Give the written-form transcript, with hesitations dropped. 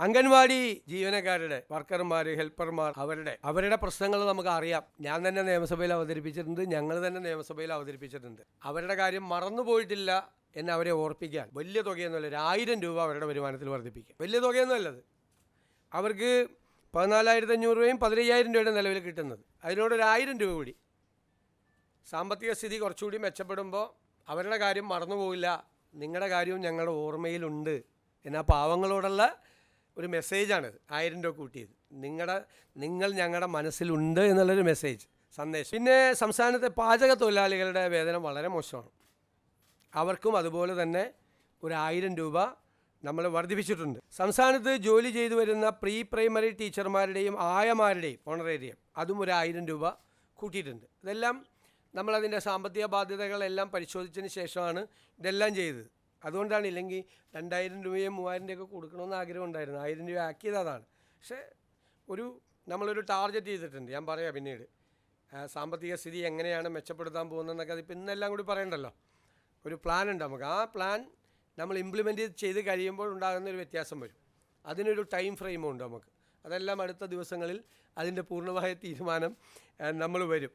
അംഗൻവാടി ജീവനക്കാരുടെ വർക്കർമാർ, ഹെൽപ്പർമാർ, അവരുടെ പ്രശ്നങ്ങൾ നമുക്ക് അറിയാം. ഞാൻ തന്നെ നിയമസഭയിൽ അവതരിപ്പിച്ചിട്ടുണ്ട്, ഞങ്ങൾ തന്നെ നിയമസഭയിൽ അവതരിപ്പിച്ചിട്ടുണ്ട്. അവരുടെ കാര്യം മറന്നുപോയിട്ടില്ല എന്ന് അവരെ ഓർപ്പിക്കാൻ വലിയ തുകയൊന്നുമല്ല, 1000 രൂപ അവരുടെ വരുമാനത്തിൽ വർദ്ധിപ്പിക്കുക. വലിയ തുകയൊന്നുമല്ലത്. അവർക്ക് 14,500 രൂപയും 15,000 രൂപയുടെ നിലവിൽ കിട്ടുന്നത്. അതിനോടൊരു 1000 രൂപ കൂടി. സാമ്പത്തിക സ്ഥിതി കുറച്ചുകൂടി മെച്ചപ്പെടുമ്പോൾ അവരുടെ കാര്യം മറന്നുപോകില്ല, നിങ്ങളുടെ കാര്യവും ഞങ്ങളുടെ ഓർമ്മയിലുണ്ട് എന്ന പാവങ്ങളോടുള്ള ഒരു മെസ്സേജാണിത്. 1000 രൂപ കൂട്ടിയത് നിങ്ങൾ ഞങ്ങളുടെ മനസ്സിലുണ്ട് എന്നുള്ളൊരു മെസ്സേജ്, സന്ദേശം. പിന്നെ സംസ്ഥാനത്തെ പാചക തൊഴിലാളികളുടെ വേതനം വളരെ മോശമാണ്. അവർക്കും അതുപോലെ തന്നെ ഒരു 1000 രൂപ നമ്മൾ വർദ്ധിപ്പിച്ചിട്ടുണ്ട്. സംസ്ഥാനത്ത് ജോലി ചെയ്തു വരുന്ന പ്രീ പ്രൈമറി ടീച്ചർമാരുടെയും ആയമാരുടെയും ഓണറേറിയം അതും ഒരു 1000 രൂപ കൂട്ടിയിട്ടുണ്ട്. ഇതെല്ലാം നമ്മളതിൻ്റെ സാമ്പത്തിക ബാധ്യതകളെല്ലാം പരിശോധിച്ചതിന് ശേഷമാണ് ഇതെല്ലാം ചെയ്തത്. അതുകൊണ്ടാണ്, ഇല്ലെങ്കിൽ 2000 രൂപയും 3000 രൂപയൊക്കെ കൊടുക്കണമെന്ന് ആഗ്രഹം ഉണ്ടായിരുന്നു. 1000 രൂപ ആക്കിയത് അതാണ്. പക്ഷേ നമ്മളൊരു ടാർഗറ്റ് ചെയ്തിട്ടുണ്ട്. ഞാൻ പറയാം പിന്നീട് സാമ്പത്തിക സ്ഥിതി എങ്ങനെയാണ് മെച്ചപ്പെടുത്താൻ പോകുന്നതെന്നൊക്കെ. അതിപ്പോൾ ഇന്നെല്ലാം കൂടി പറയണ്ടല്ലോ. ഒരു പ്ലാൻ ഉണ്ട് നമുക്ക്. ആ പ്ലാൻ നമ്മൾ ഇംപ്ലിമെൻറ്റ് ചെയ്ത് കഴിയുമ്പോൾ ഉണ്ടാകുന്നൊരു വ്യത്യാസം വരും. അതിനൊരു ടൈം ഫ്രെയിമുണ്ട് നമുക്ക്. അതെല്ലാം അടുത്ത ദിവസങ്ങളിൽ അതിൻ്റെ പൂർണ്ണമായ തീരുമാനം നമ്മൾ വരും.